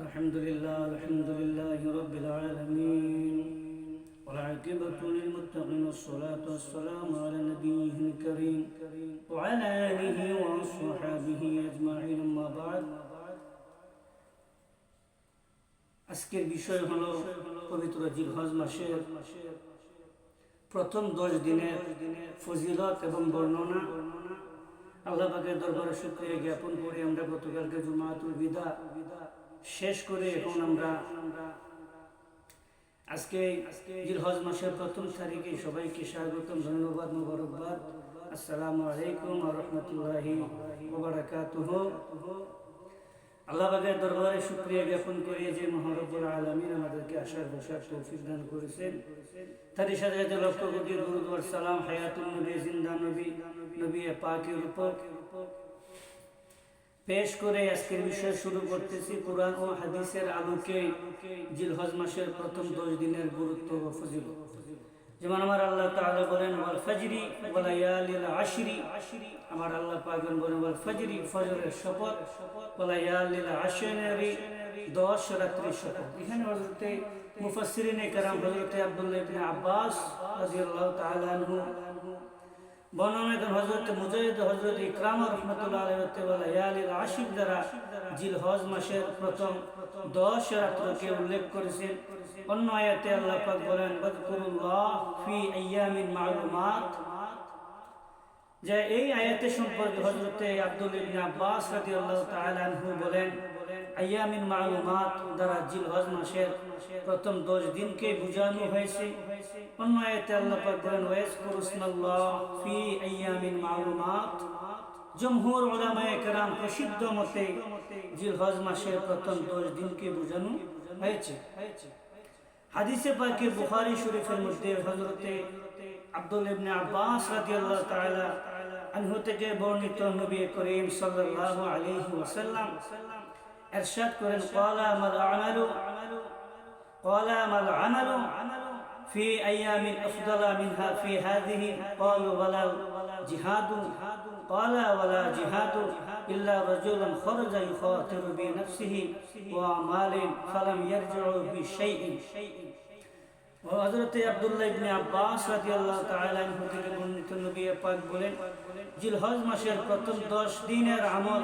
الحمد لله رب العالمين والعاقبة للمتقين والصلاة والسلام على نبيه الكريم وعلى آله وصحبه أجمعين أما بعد আজকের বিষয় হলো পবিত্র জিলহজ মাসের প্রথম 10 দিনের ফজিলত এবং বর্ণনা। আল্লাহ পাকের দরবারে শুকরিয়া জ্ঞাপন করে আমরা গতকালকে জুমাতুল বিদা শেষ করে এখন আমরা আজকে জিলহজ মাসের প্রথম তারিখে সবাইকে স্বাগতম, ধন্যবাদ, মোবারকবাদ। আসসালামু আলাইকুম ওয়া রাহমাতুল্লাহি ওয়া বারাকাতুহু। আল্লাহ পাকের দরবারে শুকরিয়া জ্ঞাপন করি যে মহান রব্বুল আলামিন আমাদেরকে আসার বসার তৌফিক দান করেছেন। তারই সাথে সাথে লক্ষ কোটি দুরূদ ওয়া সালাম হায়াতুন নবী, জিন্দা নবী পাকের উপর পেশ করে আজকের বিষয় শুরু করতেছি। কুরআন ও হাদিসের আলোকে জিলহজ মাসের প্রথম 10 দিনের গুরুত্ব ও ফজিলত। যেমন আমার আল্লাহ তাআলা বলেন ওয়াল ফাজরি ওয়া লায়ালিল আশরি, আমার আল্লাহ পাক বলেন ওয়াল ফাজরি, ফজরের শপথ, ওয়া লায়ালিল আশরি, 10 রাত্রির শপথ। এখানে হযরত মুফাসসিরিনে কেরাম হযরত আব্দুল্লাহ ইবনে আব্বাস রাদিয়াল্লাহু তাআলা আনহু বর্ণনা করেন, হযরত মুজাহিদ, হযরত ইকরামা রাহমাতুল্লাহ আলাইহি ওয়া লায়ালিল আশর দ্বারা জিলহজ মাসের প্রথম 10 রাত্রকে উল্লেখ করেছেন। অন্য আয়াতে আল্লাহ পাক বলেন ওয়াজকুরুল্লাহ ফি আইয়ামিন মা'লুমাত, যে এই আয়াতের সম্পর্কে হযরত আব্দুল্লাহ ইবনে আব্বাস রাদিয়াল্লাহু তাআলা আনহু বলেন আইয়ামিন মা'লুমাত দ্বারা জিলহজ মাসের প্রথম 10 দিনকে বোঝানো হয়েছে। অন্য আয়াতে আল্লাহ পাক বলেন ওয়াজকুরুল্লাহ ফি আইয়ামিন মা'লুমাত। জমহুর উলামায়ে কেরাম প্রসিদ্ধ মতে জিলহজ মাসের প্রথম 10 দিনকে বোঝানো হয়েছে। হাদিসে পাকে বুখারী শরীফের মধ্যে হযরত আব্দুল্লাহ ইবনে আব্বাস রাদিয়াল্লাহু তাআলা আনহু থেকে বর্ণিত নবী করিম সাল্লাল্লাহু আলাইহি ওয়াসাল্লাম ইরশাদ করেন ক্বালা মাল আমালু ফি আইয়ামিন আফদালা মিনহা ফি হাযিহি ক্বালু ওয়ালাল জিহাদু ক্বালা ওয়ালা জিহাদু ইল্লা রাজুলান খারাজা ইউখাতিরু বিনাফসিহি ওয়া মালিন ফালাম ইয়ারজিউ বিশাইইন। হযরত আব্দুল্লাহ ইবনে আব্বাস রাদিয়াল্লাহু তাআলা আনহু থেকে বর্ণিত নবী পাক বলেন জিলহজ মাসের প্রথম 10 দিনের আমল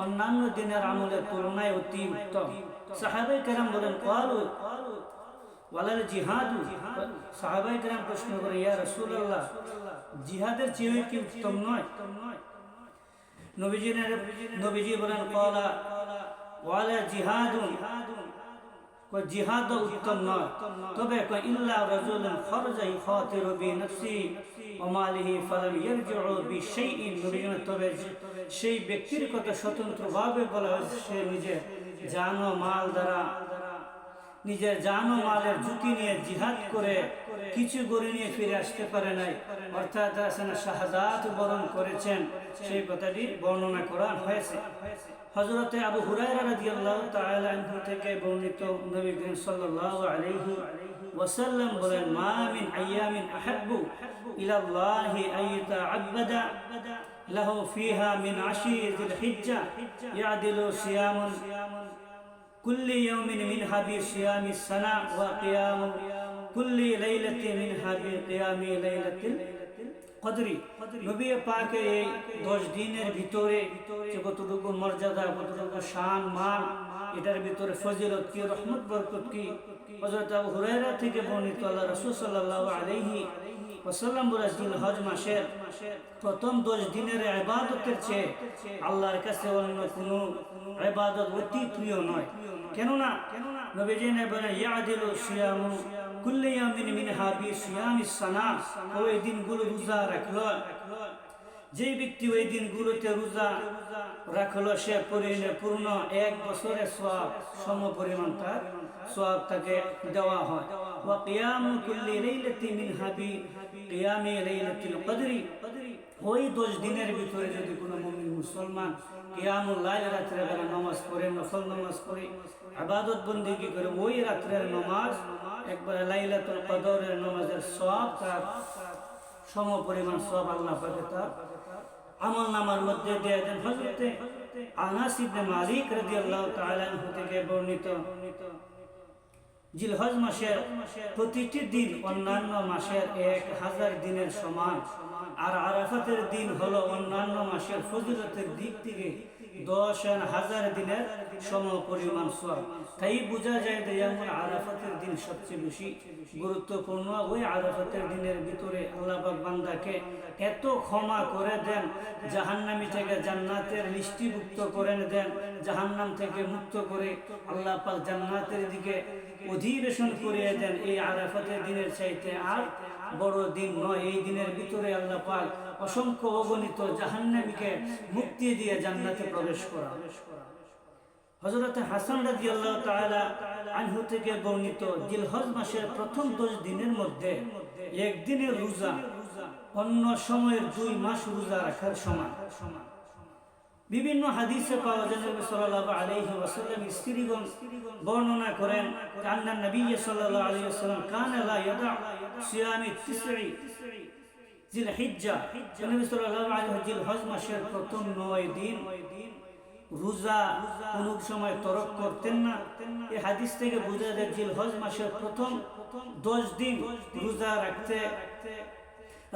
অন্যান্য দিনের আমলের তুলনায় অতি উত্তম। সাহাবায়ে কেরাম বলেন ক্বালু ওয়ালাল জিহাদু, সাহাবায়ে কেরাম প্রশ্ন করে ইয়া রাসূলুল্লাহ, জিহাদের চেয়ে কি উত্তম নয়? নবীজি বলেন ক্বালা ওয়ালা জিহাদুন, জিহাদ উত্তম নয়, তবে ইল্লা রাজুলান খারাজা ইউখাতিরু বিনাফসিহি ওয়া মালিহি ফালাম ইয়ারজিউ বিশাইইন। তবে সেই ব্যক্তির কথা স্বতন্ত্রভাবে বলা হয়েছে, সে নিজের জান ও মাল দ্বারা, নিজের জান ও মালের ঝুঁকি নিয়ে জিহাদ করে কিছু গড়ে নিয়ে ফিরে আসতে পারে নাই, অর্থাৎ শাহাদাত বরণ করেছেন, সেই কথাটি বর্ণনা করা হয়েছে। হযরত আবু হুরায়রা রাদিয়াল্লাহু তাআলা আনহু থেকে বর্ণিত নবী করিম সাল্লাল্লাহু আলাইহি ওয়াসাল্লাম বলেন মা মিন আইয়ামিন আহাব্বু ইলাল্লাহি আইয়াতাআব্বাদা লাহু ফিহা মিন আশরি যিল হিজ্জা ইয়াদিলু সিয়ামুন কুল্লি ইয়াউমিন মিনহা বিসিয়ামিস সানা ওয়া কিয়ামু কুল্লি লাইলাতিন মিনহা বিকিয়ামি লাইলাতিল কদরি। নবী পাকের এই 10 দিনের ভিতরে যে কতটুকু মর্যাদা, কতটুকু শান মান, এটার ভিতরে ফজিলত কি, রহমত, বরকত কি। হযরত আবু হুরায়রা থেকে বর্ণিত আল্লাহ রাসূল সাল্লাল্লাহু আলাইহি ওয়াসাল্লাম বলেন জিলহজ মাসের প্রথম 10 দিনের ইবাদতের চেয়ে আল্লাহর কাছে অন্য কোনো ইবাদত অতি প্রিয় নয়। কেননা নবীজি বলেন ইয়াদিলু সিয়ামু কুল্লি ইয়ামিন মিনহা বিসিয়ামিস সানা, ওই দিনগুলো রোজা রাখলো, যে ব্যক্তি ওই দিনগুলোতে রোজা রাখলো সে পূর্ণ 1 বছরের সওয়াব সম পরিমাণ তার সওয়াব তাকে দেওয়া হয়। ওয়া কিয়ামু কুল্লি লাইলাতিন মিনহা বিকিয়ামি লাইলাতিল কদরি, ওই 10 দিনের ভিতরে যদি কোনো মুমিন মুসলমান কিয়ামুল লাইল, রাতের বেলা নামাজ পড়ে, নফল নামাজ পড়ে, ইবাদত বন্দেগী করে, ওই রাতের নামাজ একবার লাইলাতুল কদরের নামাজের সওয়াব তার সম পরিমাণ সওয়াব আল্লাহ পাক তার আমল নামার মধ্যে দিয়ে দেন। হযরত আনাস ইবনে মালিক রাদিয়াল্লাহু তাআলা আনহু থেকে বর্ণিত, জিলহজ মাসের প্রতিটি দিন অন্যান্য মাসের 1000 দিনের সমান, আর আরাফাতের দিন হলো অন্যান্য মাসের ফজিলতের দিক থেকে 10,000 দিনের সমপরিমাণ সওয়াব। তাই বোঝা যায় যে যেমন আরাফাতের দিন সবচেয়ে বেশি গুরুত্বপূর্ণ, ওই আরাফাতের দিনের ভিতরে আল্লাহ পাক বান্দাকে এত ক্ষমা করে দেন, জাহান্নামী থেকে জান্নাতের লিস্টিভুক্ত করে দেন, জাহান্নাম থেকে মুক্ত করে আল্লাহ পাক জান্নাতের দিকে অধিবেশন করিয়ে দেন। এই আরাফাতের দিনের চাইতে আর বড় দিন নয়। এই দিনের ভিতরে আল্লাহ পাক অসংখ্য অগণিত জাহান্নামীকে মুক্তি দিয়ে জান্নাতে প্রবেশ করা। হযরত হাসান রাদিয়াল্লাহু তাআলা আনহু থেকে বর্ণিত, জিলহজ মাসের প্রথম 10 দিনের মধ্যে একদিনের রোজা অন্য সময়ের 2 মাস রোজা রাখার সমান। বিভিন্ন হাদিসে পাওয়া যায় নবী সাল্লাল্লাহু আলাইহি ওয়াসাল্লাম স্ত্রীগণ বর্ণনা করেন, কান্না নবী সাল্লাল্লাহু আলাইহি ওয়াসাল্লাম কানা লা ইয়াদা সিয়ামি 9 জিলহিজ্জা, নবী সাল্লাল্লাহু আলাইহি ওয়াসাল্লাম জিলহজ মাসের প্রথম 9 দিন রোজা কোনো সময় তরক করতেন না। এই হাদিস থেকে বোঝা যায় জিলহজ মাসের প্রথম 10 দিন রোজা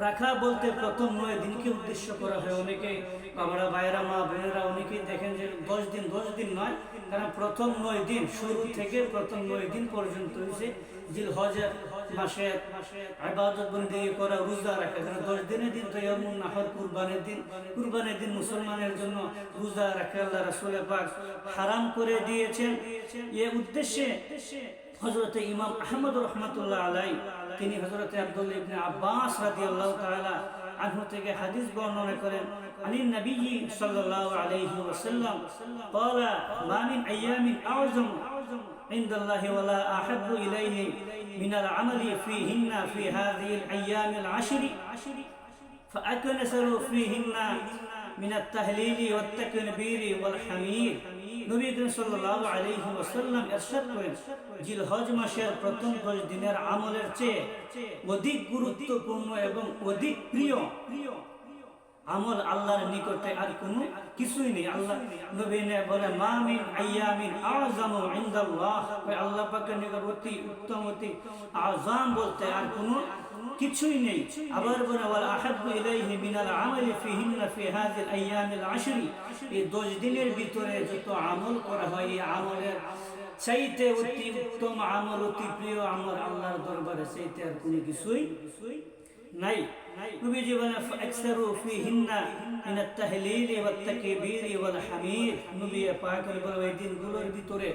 রাখা বলতে প্রথম 9 দিনকে উদ্দেশ্য করা হয়। অনেকে বাবারা, ভাইয়েরা, মা বোনেরা অনেকেই দেখেন যে 10 দিন নয়, কারণ প্রথম 9 দিন শুরু থেকে প্রথম 9 দিন পর্যন্ত হচ্ছে জিলহজের মাসের ইবাদত বন্দেগী করা, রোজা রাখা। কারণ 10 দিনের দিন তো ইয়ামুন নাহর, কুরবানির দিন মুসলমানের জন্য রোজা রাখা আল্লাহ রাসূল পাক হারাম করে দিয়েছেন। এই উদ্দেশ্যে হযরত ইমাম আহমদ রাহমাতুল্লাহ আলাইহি তিনি হযরত আব্দুল্লাহ ইবনে আব্বাস রাদিয়াল্লাহু তাআলা আনহু থেকে হাদিস বর্ণনা করেন, আনিন নবী সাল্লাল্লাহু আলাইহি ওয়াসাল্লাম قال ما من ايام اعظم عند الله ولا احب اليه من العمل فيهن في هذه الايام العشر فاكثروا فيهن من التهليل والتكبير والحميد। নবী করিম সাল্লাল্লাহু আলাইহি ওয়াসাল্লাম ইরশাদ করেন, জিলহজ মাসের প্রথম 10 দিনের আমলের চেয়ে অধিক গুরুত্বপূর্ণ এবং অধিক প্রিয় আমল আল্লাহর নিকটে আর কোনো কিছুই নেই। আল্লাহ নবী বলে, মা মিন আইয়ামিন আযমু ইনদাল্লাহ, আল্লাহ পাকের নিকট অতি উত্তম, অতি আযম বলতে আর কোনো কিছুই নেই। আবার বলে, ওয়াল আহাব্বু ইলাইহি মিনাল আমালি ফিহিন্না ফি হাযিল আইয়ামিল আশরি, এই 10 দিনের ভিতরে যত আমল করা হয়, এই আমলের চাইতে অতি উত্তম আমল, অতি প্রিয় আমল আল্লাহর দরবারে চাইতে আর কোনো কিছুই নাই। নবীজি বলেন, ফাকসারু ফিহিন্না মিনাত তাহলিল ওয়াত তাকবীর ওয়াল হামিদ। নবী পাকের বলে, এই দিনগুলোর ভিতরে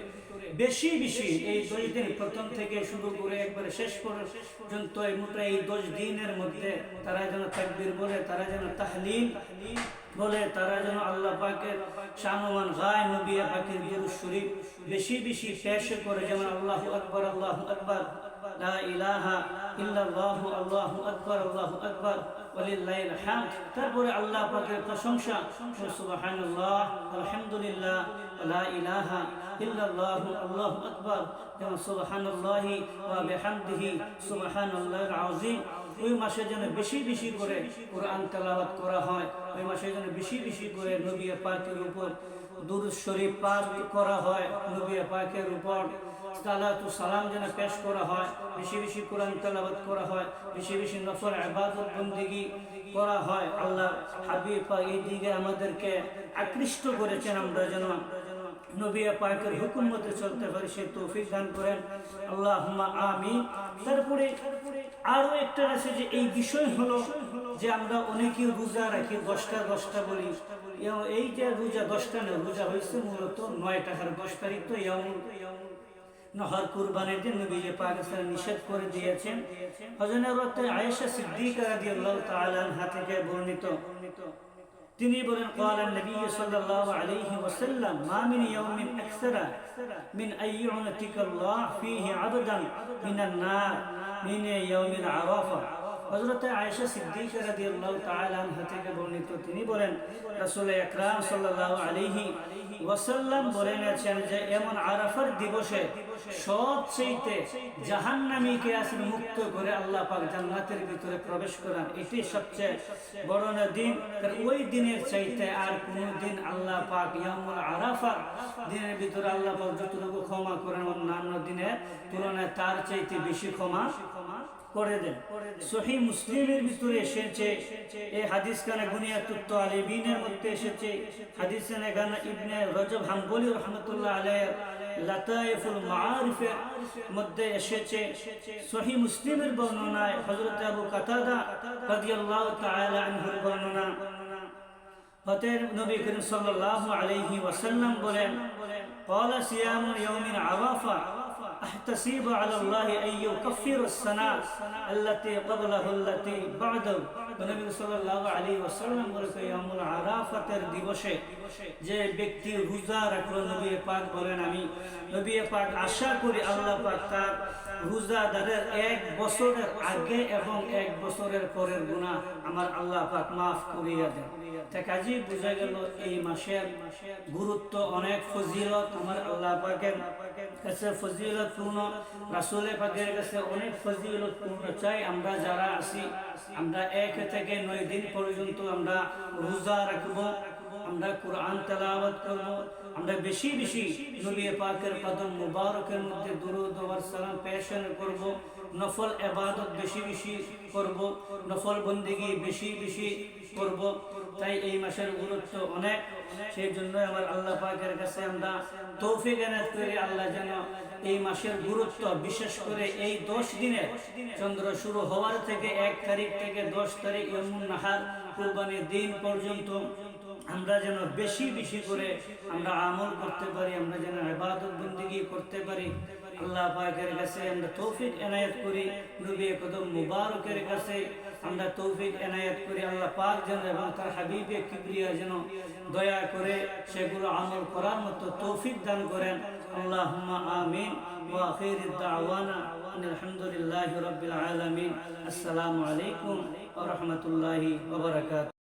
বেশি বেশি এই 10 দিন প্রথম থেকে শুরু করে একবারে শেষ পর্যন্ত এই 10 দিনের মধ্যে তারা যেন তাকবীর বলে, তারা যেন তাহলিল বলে, তারা যেন আল্লাহ পাকের শানওয়ান গায়, নবী পাকের দুরূদ শরীফ বেশি বেশি পেশ করে, যেমন আল্লাহু আকবার, আল্লাহু আকবার, লা ইলাহা ইল্লাল্লাহু, আল্লাহু আকবার, আল্লাহু আকবার, ওয়ালিল্লাহিল হামদ। তারপরে আল্লাহ পাকের প্রশংসা, সুবহানাল্লাহ, আলহামদুলিল্লাহ, লা ইলাহা ইল্লাল্লাহু, আল্লাহু আকবার, যেমন সুবহানাল্লাহি ওয়া বিহামদিহি সুবহানাল্লাহিল আযীম। ওই মাসে যেন বেশি বেশি করে কোরআন তেলাওয়াত করা হয়, ওই মাসে যেন বেশি বেশি করে নবী পাকের উপর দুরূদ শরীফ পাঠ করা হয়, নবী পাকের উপর সালাতু সালাম যেন পেশ করা হয়, বেশি বেশি কোরআন তেলাওয়াত করা হয়, বেশি বেশি নফল ইবাদত বন্দেগী করা হয়। আল্লাহ হাবিব পাক এই দিকে আমাদেরকে আকৃষ্ট করেছেন, আমরা যেন নবী পাকের হুকুম মতে চলতে পারি, সে তৌফিক দান করেন, আল্লাহুম্মা আমিন। তারপরে আরো একটা আছে যে এই বিষয় হলো যে আমরা অনেকে রোজা রাখি 10টা বলি, এই যে রোজা 10টা না, রোজা হয়েছে মূলত 9 টাকার 10 তারিখ তো ইয়ামুল নহর কুরবানির দিন নবী পাক নিষেধ করে দিয়েছেন। হযরত আয়েশা সিদ্দিকা রাদিয়াল্লাহু তাআলা আনহা থেকে বর্ণিত, তিনি বলেন, قال النبي صلى الله عليه وسلم ما من يوم أكثر من أن يعتق الله فيه عبدا من النار من يوم العرفة হযরত আয়েশা সিদ্দিকা রাদিয়াল্লাহু তাআলা আনহা থেকে বর্ণিত, তিনি বলেন রাসূল আকরাম সাল্লাল্লাহু আলাইহি ওয়াসাল্লাম বলেছেন যে এমন আরাফার দিবসে সবচেয়ে জাহান্নামীকে আসলে মুক্ত করে আল্লাহ পাক জান্নাতের ভিতরে প্রবেশ করান, এটি সবচেয়ে বড় দিন। ওই দিনের চাইতে আর কোন দিন আল্লাহ পাক ইয়ামুল আরাফা দিনের ভিতরে আল্লাহ পাক যতটুকু ক্ষমা করেন অন্যান্য দিনের তুলনায় তার চাইতে বেশি ক্ষমা করে দেন। সহিহ মুসলিমের ভিতরে এসেছে, এই হাদিস কানে বুনিয়াতুত তালিবিনের মধ্যে এসেছে, হাদিস কানে গানা ইবনে রজব হাম্বলি রাহমাতুল্লাহ আলাইহি লাতাইফুল মাআরিফের মধ্যে এসেছে। সহিহ মুসলিমের বর্ণনায় হযরত আবু কাতাদা রাদিয়াল্লাহু তাআলা আনহুর বর্ণনা, হতে নবী করিম সাল্লাল্লাহু আলাইহি ওয়াসাল্লাম বলেন, ক্বালা সিয়ামু ইয়াউমিন আরাফা أحتسب على الله أن يكفر السنة التي قبله التي بعده। নবী সাল্লাল্লাহু আলাইহি ওয়াসাল্লাম বলেছেন ইয়ামুল আরাফাতের দিবসে যে ব্যক্তি রোজা রাখলো, নবী পাক বলেন আমি নবী পাক আশা করি আল্লাহ পাক তার রোজাদারের 1 বছরের আগে এবং 1 বছরের পরের গুনাহ আমার আল্লাহ পাক মাফ করিয়া দেন। তা কাজী বোঝা গেল এই মাসের গুরুত্ব অনেক, ফজিলত আমার আল্লাহ পাকের কাছে ফজিলতপূর্ণ, রাসূল পাকের কাছে অনেক ফজিলতপূর্ণ। চাই আমরা যারা আছি আমরা 1 থেকে 9 দিন পর্যন্ত আমরা রোজা রাখবো, আমরা কোরআন তেলাওয়াত করব, আমরা বেশি বেশি নবী পাকের কদম মুবারকের মধ্যে দুরূদ ওয়া সালাম পেশ করব, নফল ইবাদত বেশি বেশি করব, নফল বন্দেগী বেশি বেশি করব। তাই এই মাসের গুরুত্ব অনেক, সেই জন্য আমার আল্লাহ পাকের কাছে আমরা তৌফিক এনায়েত করি আল্লাহ যেন এই মাসের গুরুত্ব, বিশেষ করে এই 10 দিনে চন্দ্র শুরু হওয়ার থেকে 1 তারিখ থেকে 10 তারিখ ইয়ামুন নাহার কুরবানির দিন পর্যন্ত আমরা যেন বেশি বেশি করে আমরা আমল করতে পারি, আমরা যেন ইবাদত বন্দেগী করতে পারি। আল্লাহ পাকের কাছে আমরা তৌফিক এনায়েত করি, নবী কদম মুবারকের কাছে আমরা তৌফিক এনায়েত করি। আল্লাহ পাক যেন এবং তার হাবিবে কিবরিয়া যেন দয়া করে সেগুলো আমল করার মতো তৌফিক দান করেন। আল্লাহুম্মা আমিন। ওয়া আখিরুদ দাওয়ানা আলহামদুলিল্লাহি রাব্বিল আলামিন। আসসালামু আলাইকুম ওয়া রাহমাতুল্লাহি ওয়া বারাকাতুহু।